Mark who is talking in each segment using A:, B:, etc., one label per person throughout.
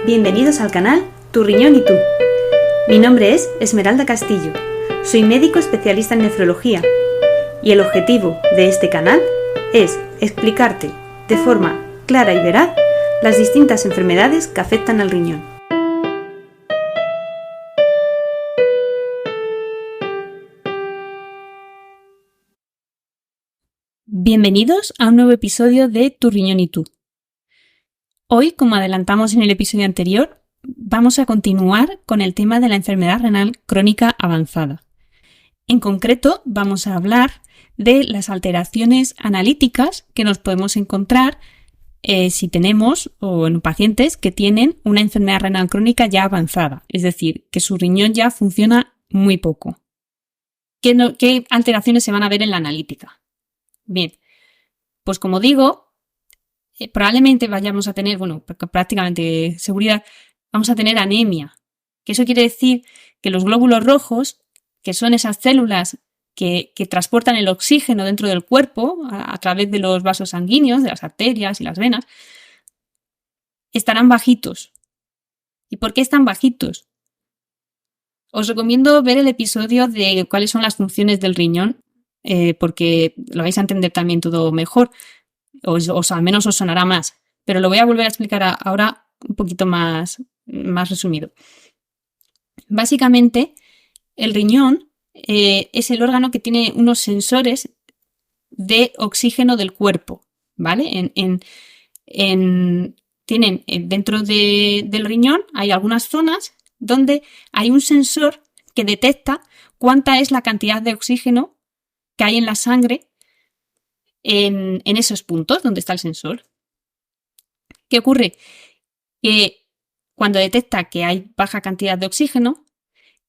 A: Bienvenidos al canal Tu Riñón y Tú. Mi nombre es Esmeralda Castillo, soy médico especialista en nefrología y el objetivo de este canal es explicarte de forma clara y veraz las distintas enfermedades que afectan al riñón. Bienvenidos a un nuevo episodio de Tu Riñón y Tú. Hoy, como adelantamos en el episodio anterior, vamos a continuar con el tema de la enfermedad renal crónica avanzada. En concreto, vamos a hablar de las alteraciones analíticas que nos podemos encontrar si tenemos o en pacientes que tienen una enfermedad renal crónica ya avanzada, es decir, que su riñón ya funciona muy poco. ¿Qué alteraciones se van a ver en la analítica? Bien, pues como digo, probablemente vayamos a tener, prácticamente seguridad, vamos a tener anemia. Que eso quiere decir que los glóbulos rojos, que son esas células que transportan el oxígeno dentro del cuerpo a través de los vasos sanguíneos, de las arterias y las venas, estarán bajitos. ¿Y por qué están bajitos? Os recomiendo ver el episodio de cuáles son las funciones del riñón, porque lo vais a entender también todo mejor. O al menos os sonará más, pero lo voy a volver a explicar ahora un poquito más resumido. Básicamente, el riñón es el órgano que tiene unos sensores de oxígeno del cuerpo, ¿vale? Tienen dentro del riñón hay algunas zonas donde hay un sensor que detecta cuánta es la cantidad de oxígeno que hay en la sangre en esos puntos donde está el sensor. ¿Qué ocurre? Que cuando detecta que hay baja cantidad de oxígeno,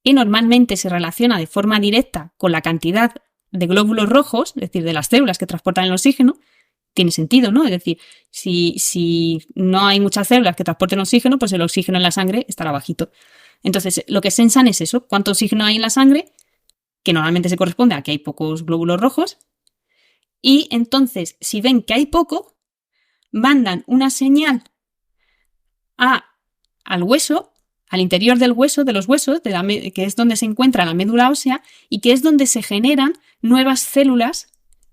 A: y normalmente se relaciona de forma directa con la cantidad de glóbulos rojos, es decir, de las células que transportan el oxígeno, tiene sentido, ¿no? Es decir, si no hay muchas células que transporten oxígeno, pues el oxígeno en la sangre estará bajito. Entonces, lo que sensan es eso, cuánto oxígeno hay en la sangre, que normalmente se corresponde a que hay pocos glóbulos rojos. Y entonces, si ven que hay poco, mandan una señal al hueso, al interior del hueso, de los huesos, que es donde se encuentra la médula ósea y que es donde se generan nuevas células,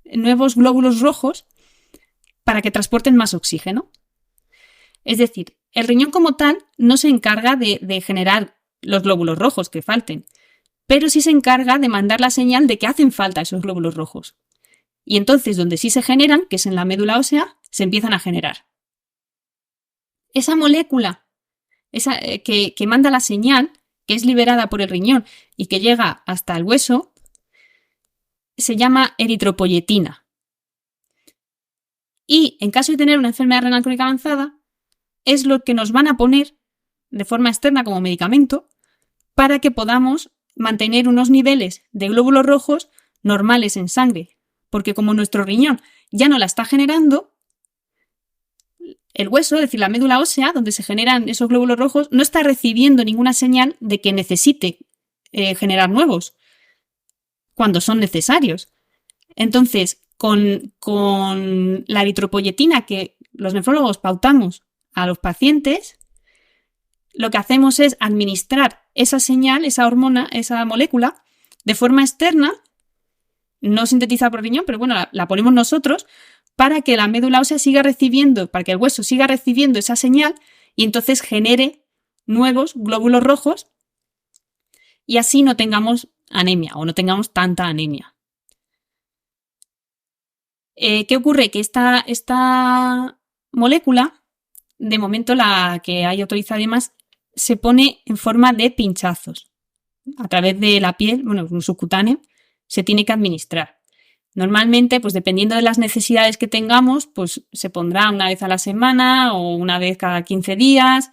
A: nuevos glóbulos rojos, para que transporten más oxígeno. Es decir, el riñón como tal no se encarga de generar los glóbulos rojos que falten, pero sí se encarga de mandar la señal de que hacen falta esos glóbulos rojos. Y entonces, donde sí se generan, que es en la médula ósea, se empiezan a generar. Esa molécula que manda la señal, que es liberada por el riñón y que llega hasta el hueso, se llama eritropoyetina. Y en caso de tener una enfermedad renal crónica avanzada, es lo que nos van a poner de forma externa como medicamento para que podamos mantener unos niveles de glóbulos rojos normales en sangre. Porque como nuestro riñón ya no la está generando, el hueso, es decir, la médula ósea, donde se generan esos glóbulos rojos, no está recibiendo ninguna señal de que necesite generar nuevos cuando son necesarios. Entonces, con la eritropoyetina que los nefrólogos pautamos a los pacientes, lo que hacemos es administrar esa señal, esa hormona, esa molécula, de forma externa, no sintetizada por el riñón, pero bueno, la ponemos nosotros para que la médula ósea siga recibiendo, para que el hueso siga recibiendo esa señal y entonces genere nuevos glóbulos rojos y así no tengamos anemia o no tengamos tanta anemia. ¿Qué ocurre? Que esta molécula, de momento la que hay autorizada y demás, se pone en forma de pinchazos a través de la piel, un subcutáneo, se tiene que administrar. Normalmente, pues dependiendo de las necesidades que tengamos, pues se pondrá una vez a la semana o una vez cada 15 días.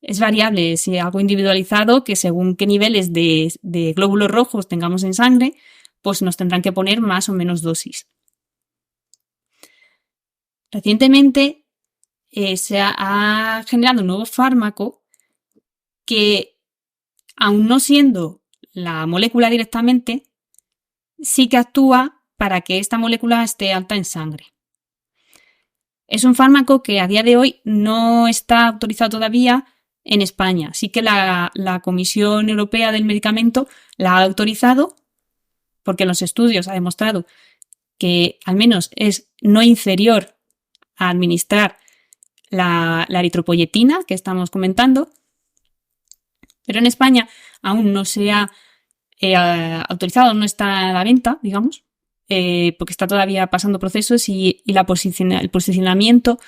A: Es variable, es algo individualizado que según qué niveles de glóbulos rojos tengamos en sangre, pues nos tendrán que poner más o menos dosis. Recientemente se ha generado un nuevo fármaco que, aun no siendo la molécula directamente, sí que actúa para que esta molécula esté alta en sangre. Es un fármaco que a día de hoy no está autorizado todavía en España. Sí que la Comisión Europea del Medicamento la ha autorizado porque en los estudios ha demostrado que al menos es no inferior a administrar la eritropoyetina que estamos comentando, pero en España aún no se ha autorizado, no está a la venta, digamos, porque está todavía pasando procesos y el posicionamiento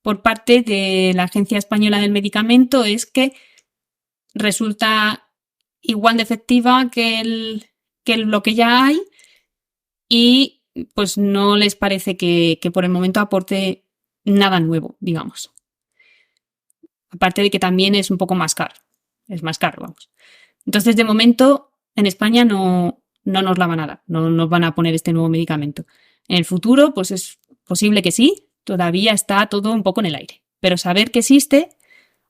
A: por parte de la Agencia Española del Medicamento es que resulta igual de efectiva que lo que ya hay y pues no les parece que por el momento aporte nada nuevo, digamos. Aparte de que también es un poco más caro. Es más caro, vamos. Entonces, de momento, en España no nos la van a dar. No nos van a poner este nuevo medicamento. En el futuro, pues es posible que sí. Todavía está todo un poco en el aire. Pero saber que existe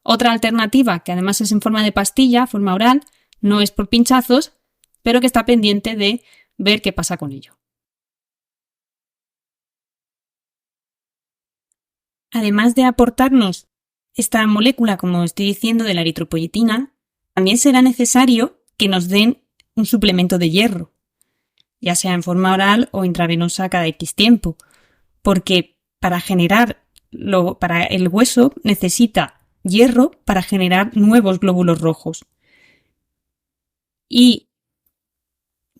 A: otra alternativa, que además es en forma de pastilla, forma oral, no es por pinchazos, pero que está pendiente de ver qué pasa con ello. Además de aportarnos esta molécula, como estoy diciendo, de la eritropoyetina, también será necesario que nos den un suplemento de hierro, ya sea en forma oral o intravenosa cada X tiempo, porque para el hueso necesita hierro para generar nuevos glóbulos rojos. Y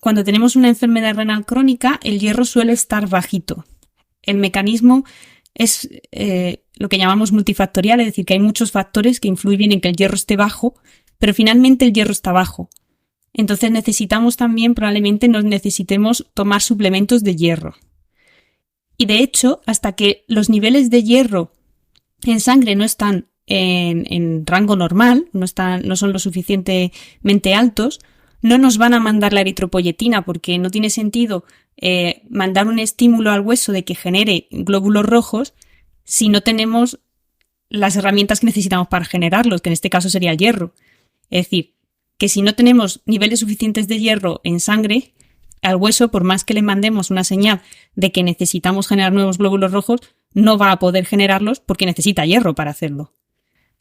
A: cuando tenemos una enfermedad renal crónica, el hierro suele estar bajito. El mecanismo es lo que llamamos multifactorial, es decir, que hay muchos factores que influyen en que el hierro esté bajo, pero finalmente el hierro está bajo. Entonces probablemente nos necesitemos tomar suplementos de hierro. Y de hecho, hasta que los niveles de hierro en sangre no están en rango normal, no son lo suficientemente altos, no nos van a mandar la eritropoyetina porque no tiene sentido mandar un estímulo al hueso de que genere glóbulos rojos si no tenemos las herramientas que necesitamos para generarlos, que en este caso sería el hierro. Es decir, que si no tenemos niveles suficientes de hierro en sangre, al hueso, por más que le mandemos una señal de que necesitamos generar nuevos glóbulos rojos, no va a poder generarlos porque necesita hierro para hacerlo.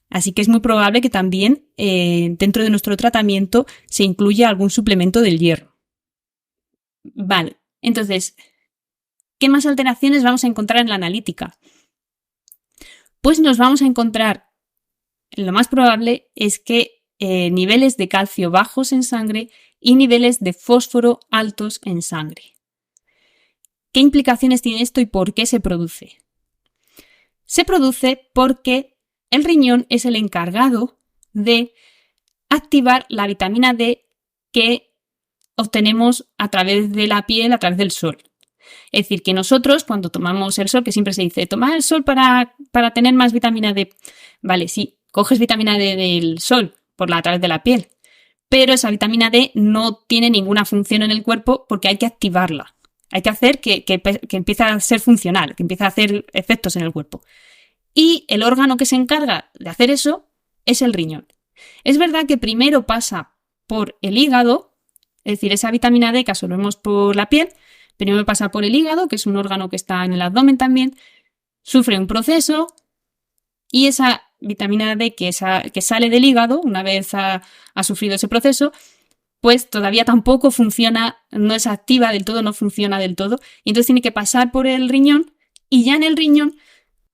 A: Así que es muy probable que también dentro de nuestro tratamiento se incluya algún suplemento del hierro. Vale, entonces, ¿qué más alteraciones vamos a encontrar en la analítica? Pues nos vamos a encontrar, lo más probable es que niveles de calcio bajos en sangre y niveles de fósforo altos en sangre. ¿Qué implicaciones tiene esto y por qué se produce? Se produce porque el riñón es el encargado de activar la vitamina D que obtenemos a través de la piel, a través del sol. Es decir, que nosotros cuando tomamos el sol, que siempre se dice, toma el sol para tener más vitamina D. Vale, sí, coges vitamina D del sol a través de la piel, pero esa vitamina D no tiene ninguna función en el cuerpo porque hay que activarla. Hay que hacer que empiece a ser funcional, que empiece a hacer efectos en el cuerpo. Y el órgano que se encarga de hacer eso es el riñón. Es verdad que primero pasa por el hígado, es decir, esa vitamina D que absorbemos por la piel, primero pasa por el hígado, que es un órgano que está en el abdomen también, sufre un proceso y esa vitamina D que sale del hígado, una vez ha sufrido ese proceso, pues todavía tampoco funciona, no es activa del todo, no funciona del todo, y entonces tiene que pasar por el riñón y ya en el riñón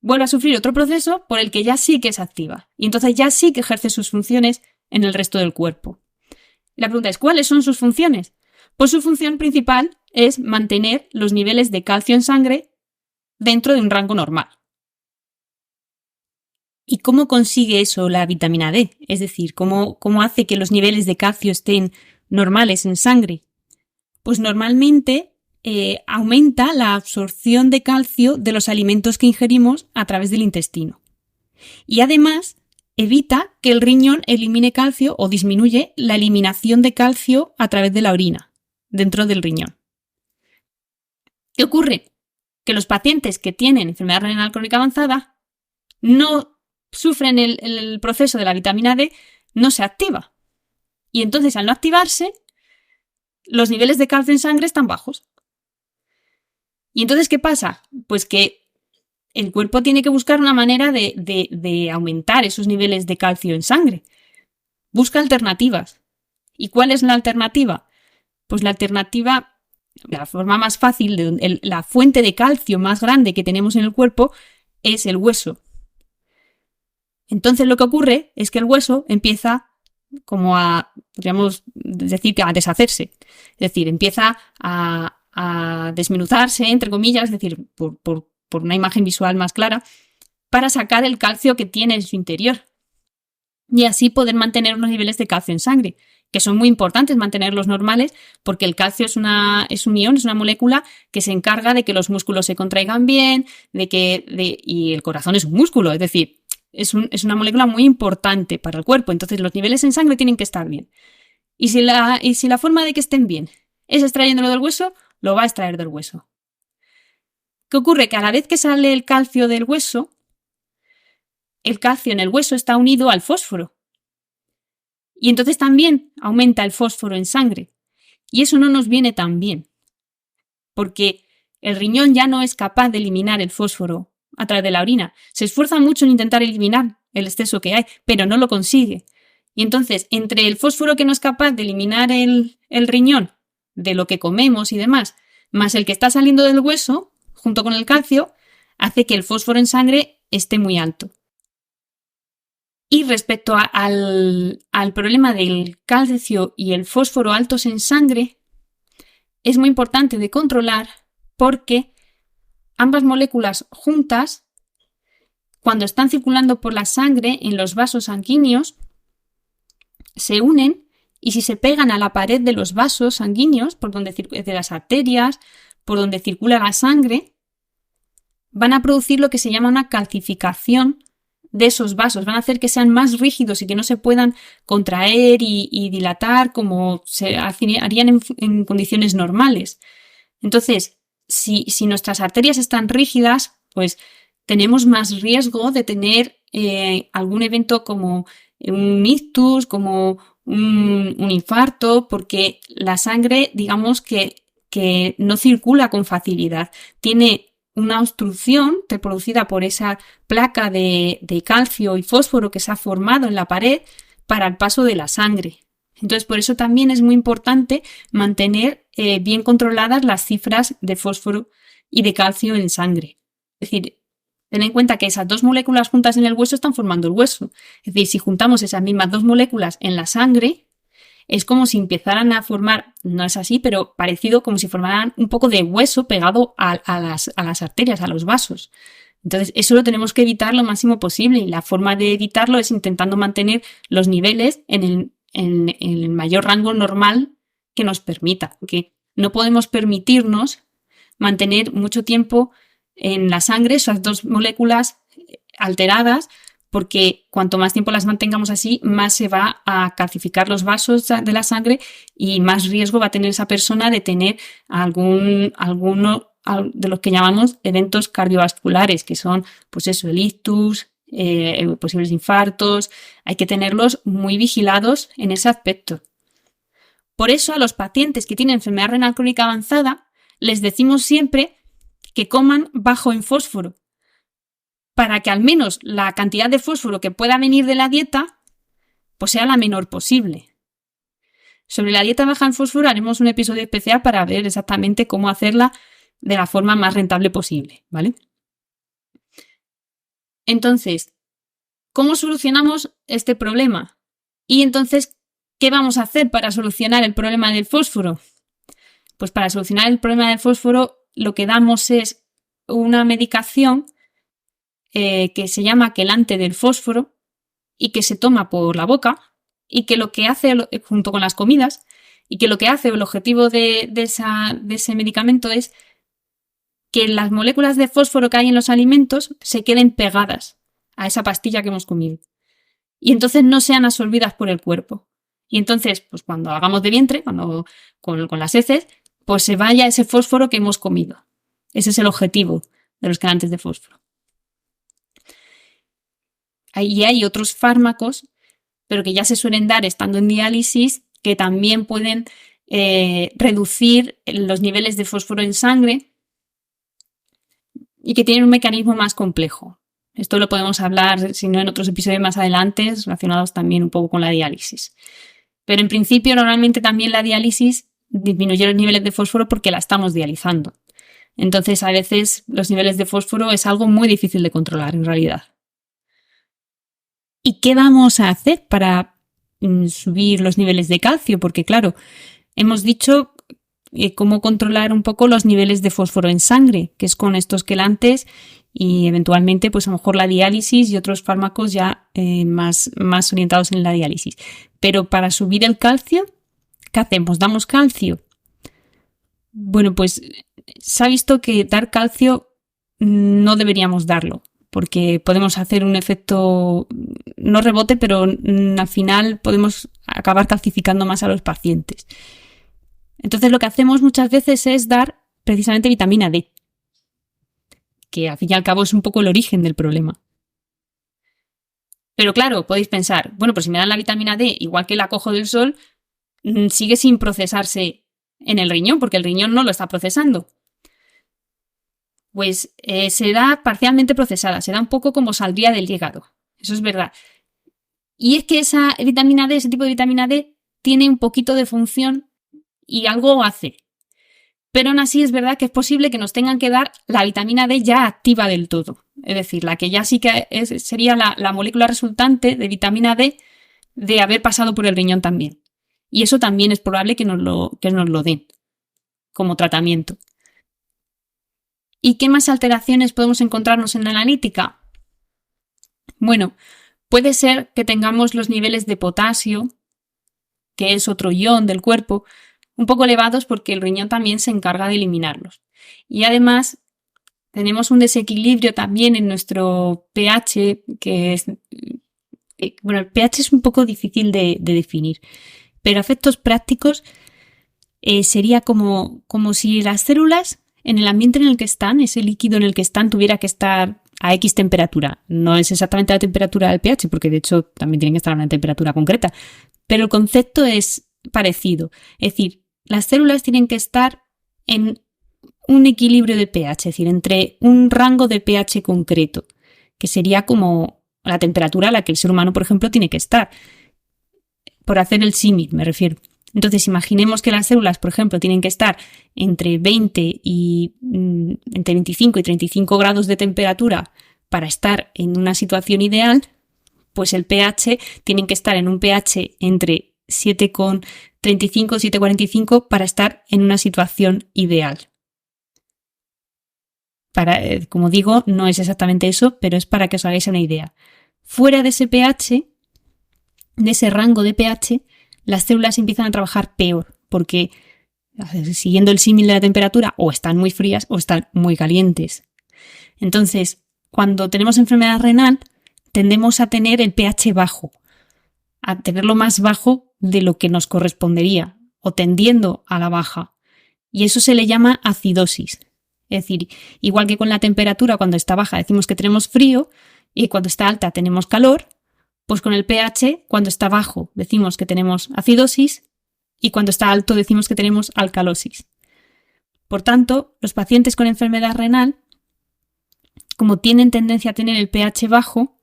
A: vuelve a sufrir otro proceso por el que ya sí que es activa y entonces ya sí que ejerce sus funciones en el resto del cuerpo. La pregunta es, ¿cuáles son sus funciones? Pues su función principal es mantener los niveles de calcio en sangre dentro de un rango normal. ¿Y cómo consigue eso la vitamina D? Es decir, ¿cómo hace que los niveles de calcio estén normales en sangre? Pues normalmente aumenta la absorción de calcio de los alimentos que ingerimos a través del intestino. Y además evita que el riñón elimine calcio o disminuye la eliminación de calcio a través de la orina dentro del riñón. ¿Qué ocurre? Que los pacientes que tienen enfermedad renal crónica avanzada no sufren el proceso de la vitamina D, no se activa. Y entonces, al no activarse, los niveles de calcio en sangre están bajos. ¿Y entonces qué pasa? Pues que el cuerpo tiene que buscar una manera de aumentar esos niveles de calcio en sangre. Busca alternativas. ¿Y cuál es la alternativa? Pues la alternativa, la forma más fácil, la fuente de calcio más grande que tenemos en el cuerpo es el hueso. Entonces lo que ocurre es que el hueso empieza como podríamos decir, a deshacerse. Es decir, empieza a desmenuzarse, entre comillas, es decir, por una imagen visual más clara, para sacar el calcio que tiene en su interior. Y así poder mantener unos niveles de calcio en sangre, que son muy importantes mantenerlos normales, porque el calcio es un ion, es una molécula que se encarga de que los músculos se contraigan bien, y el corazón es un músculo, es decir, es una molécula muy importante para el cuerpo. Entonces los niveles en sangre tienen que estar bien. Y si la forma de que estén bien es extrayéndolo del hueso, lo va a extraer del hueso. ¿Qué ocurre? Que a la vez que sale el calcio del hueso, el calcio en el hueso está unido al fósforo. Y entonces también aumenta el fósforo en sangre. Y eso no nos viene tan bien. Porque el riñón ya no es capaz de eliminar el fósforo a través de la orina. Se esfuerza mucho en intentar eliminar el exceso que hay, pero no lo consigue. Y entonces, entre el fósforo que no es capaz de eliminar el riñón, de lo que comemos y demás, más el que está saliendo del hueso, junto con el calcio, hace que el fósforo en sangre esté muy alto. Y respecto al problema del calcio y el fósforo altos en sangre, es muy importante de controlar porque ambas moléculas juntas, cuando están circulando por la sangre en los vasos sanguíneos, se unen y si se pegan a la pared de los vasos sanguíneos, de las arterias, por donde circula la sangre, van a producir lo que se llama una calcificación de esos vasos, van a hacer que sean más rígidos y que no se puedan contraer y dilatar como se harían en condiciones normales. Entonces, si nuestras arterias están rígidas, pues tenemos más riesgo de tener algún evento como un ictus, como un infarto, porque la sangre, digamos que no circula con facilidad. Tiene una obstrucción producida por esa placa de calcio y fósforo que se ha formado en la pared para el paso de la sangre. Entonces, por eso también es muy importante mantener bien controladas las cifras de fósforo y de calcio en sangre. Es decir, ten en cuenta que esas dos moléculas juntas en el hueso están formando el hueso. Es decir, si juntamos esas mismas dos moléculas en la sangre, es como si empezaran a formar, no es así, pero parecido, como si formaran un poco de hueso pegado a las arterias, a los vasos. Entonces, eso lo tenemos que evitar lo máximo posible y la forma de evitarlo es intentando mantener los niveles en el mayor rango normal que nos permita, porque no podemos permitirnos mantener mucho tiempo en la sangre esas dos moléculas alteradas, porque cuanto más tiempo las mantengamos así, más se va a calcificar los vasos de la sangre y más riesgo va a tener esa persona de tener alguno de los que llamamos eventos cardiovasculares, que son, pues eso, el ictus, posibles infartos. Hay que tenerlos muy vigilados en ese aspecto. Por eso a los pacientes que tienen enfermedad renal crónica avanzada les decimos siempre que coman bajo en fósforo, para que al menos la cantidad de fósforo que pueda venir de la dieta pues sea la menor posible. Sobre la dieta baja en fósforo haremos un episodio especial para ver exactamente cómo hacerla de la forma más rentable posible, ¿vale? Entonces, ¿cómo solucionamos este problema? Y entonces, ¿qué vamos a hacer para solucionar el problema del fósforo? Pues para solucionar el problema del fósforo lo que damos es una medicación que se llama quelante del fósforo y que se toma por la boca y que lo que hace, junto con las comidas, y que lo que hace, el objetivo de ese medicamento es que las moléculas de fósforo que hay en los alimentos se queden pegadas a esa pastilla que hemos comido y entonces no sean absorbidas por el cuerpo. Y entonces, pues cuando hagamos de vientre, con las heces, pues se vaya ese fósforo que hemos comido. Ese es el objetivo de los quelantes de fósforo. Ahí hay otros fármacos, pero que ya se suelen dar estando en diálisis, que también pueden reducir los niveles de fósforo en sangre. y que tienen un mecanismo más complejo. Esto lo podemos hablar, si no en otros episodios más adelante, relacionados también un poco con la diálisis. Pero en principio, normalmente también la diálisis disminuye los niveles de fósforo porque la estamos dializando. Entonces, a veces los niveles de fósforo es algo muy difícil de controlar en realidad. ¿Y qué vamos a hacer para subir los niveles de calcio? Porque claro, hemos dicho cómo controlar un poco los niveles de fósforo en sangre, que es con estos quelantes y eventualmente pues a lo mejor la diálisis y otros fármacos ya más orientados en la diálisis. Pero para subir el calcio, ¿qué hacemos? ¿Damos calcio? Bueno, pues se ha visto que dar calcio no deberíamos darlo, porque podemos hacer un efecto, no rebote, pero al final podemos acabar calcificando más a los pacientes. Entonces lo que hacemos muchas veces es dar precisamente vitamina D, que al fin y al cabo es un poco el origen del problema. Pero claro, podéis pensar, bueno, pues si me dan la vitamina D igual que la cojo del sol, sigue sin procesarse en el riñón, porque el riñón no lo está procesando. Pues se da parcialmente procesada, se da un poco como saldría del hígado. Eso es verdad. Y es que esa vitamina D, ese tipo de vitamina D, tiene un poquito de función y algo hace. Pero aún así es verdad que es posible que nos tengan que dar la vitamina D ya activa del todo. Es decir, la que ya sí que sería la molécula resultante de vitamina D de haber pasado por el riñón también. Y eso también es probable que nos lo den como tratamiento. ¿Y qué más alteraciones podemos encontrarnos en la analítica? Bueno, puede ser que tengamos los niveles de potasio, que es otro ion del cuerpo, un poco elevados porque el riñón también se encarga de eliminarlos. Y además tenemos un desequilibrio también en nuestro pH, que es... Bueno, el pH es un poco difícil de definir, pero a efectos prácticos sería como si las células en el ambiente en el que están, ese líquido en el que están, tuviera que estar a X temperatura. No es exactamente la temperatura del pH, porque de hecho también tienen que estar a una temperatura concreta, pero el concepto es parecido. Es decir, las células tienen que estar en un equilibrio de pH, es decir, entre un rango de pH concreto, que sería como la temperatura a la que el ser humano, por ejemplo, tiene que estar. Por hacer el símil, me refiero. Entonces, imaginemos que las células, por ejemplo, tienen que estar entre 20 y entre 25 y 35 grados de temperatura para estar en una situación ideal, pues el pH tienen que estar en un pH entre 7,35 y 7,45 para estar en una situación ideal. Como digo, no es exactamente eso, pero es para que os hagáis una idea. Fuera de ese pH, de ese rango de pH, las células empiezan a trabajar peor, porque siguiendo el símil de la temperatura, o están muy frías o están muy calientes. Entonces, cuando tenemos enfermedad renal, tendemos a tener el pH bajo, a tenerlo más bajo de lo que nos correspondería, o tendiendo a la baja. Y eso se le llama acidosis. Es decir, igual que con la temperatura, cuando está baja decimos que tenemos frío, y cuando está alta tenemos calor, pues con el pH, cuando está bajo decimos que tenemos acidosis, y cuando está alto decimos que tenemos alcalosis. Por tanto, los pacientes con enfermedad renal, como tienen tendencia a tener el pH bajo,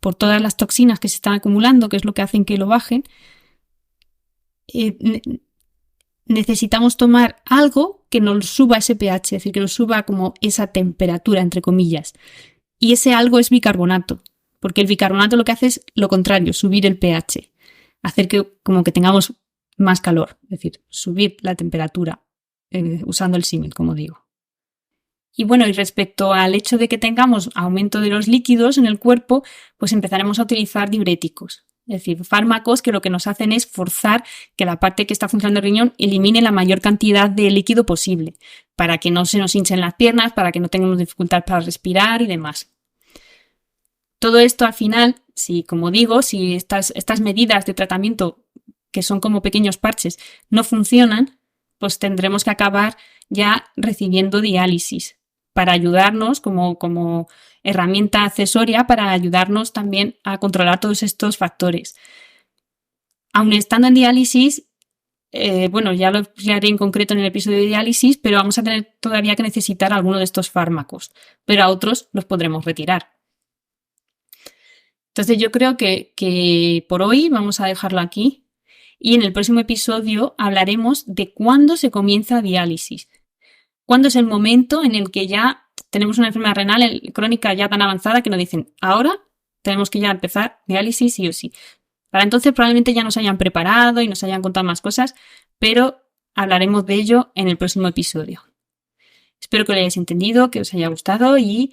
A: por todas las toxinas que se están acumulando, que es lo que hacen que lo bajen, necesitamos tomar algo que nos suba ese pH, es decir, que nos suba como esa temperatura, entre comillas. Y ese algo es bicarbonato, porque el bicarbonato lo que hace es lo contrario, subir el pH, hacer que como que tengamos más calor, es decir, subir la temperatura, usando el símil, como digo. Y bueno, y respecto al hecho de que tengamos aumento de los líquidos en el cuerpo, pues empezaremos a utilizar diuréticos. Es decir, fármacos que lo que nos hacen es forzar que la parte que está funcionando el riñón elimine la mayor cantidad de líquido posible, para que no se nos hinchen las piernas, para que no tengamos dificultad para respirar y demás. Todo esto al final, como digo, si estas medidas de tratamiento, que son como pequeños parches, no funcionan, pues tendremos que acabar ya recibiendo diálisis para ayudarnos como herramienta accesoria para ayudarnos también a controlar todos estos factores. Aun estando en diálisis, bueno, ya lo explicaré en concreto en el episodio de diálisis, pero vamos a tener todavía que necesitar alguno de estos fármacos, pero a otros los podremos retirar. Entonces yo creo que por hoy vamos a dejarlo aquí y en el próximo episodio hablaremos de cuándo se comienza diálisis. Cuándo es el momento en el que ya tenemos una enfermedad renal crónica ya tan avanzada que nos dicen, ahora tenemos que ya empezar diálisis sí o sí. Para entonces probablemente ya nos hayan preparado y nos hayan contado más cosas, pero hablaremos de ello en el próximo episodio. Espero que lo hayáis entendido, que os haya gustado y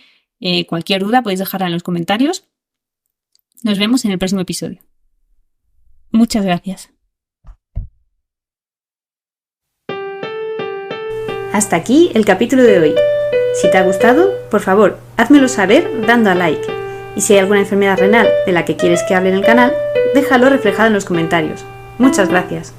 A: cualquier duda podéis dejarla en los comentarios. Nos vemos en el próximo episodio. Muchas gracias.
B: Hasta aquí el capítulo de hoy. Si te ha gustado, por favor, házmelo saber dando a like. Y si hay alguna enfermedad renal de la que quieres que hable en el canal, déjalo reflejado en los comentarios. Muchas gracias.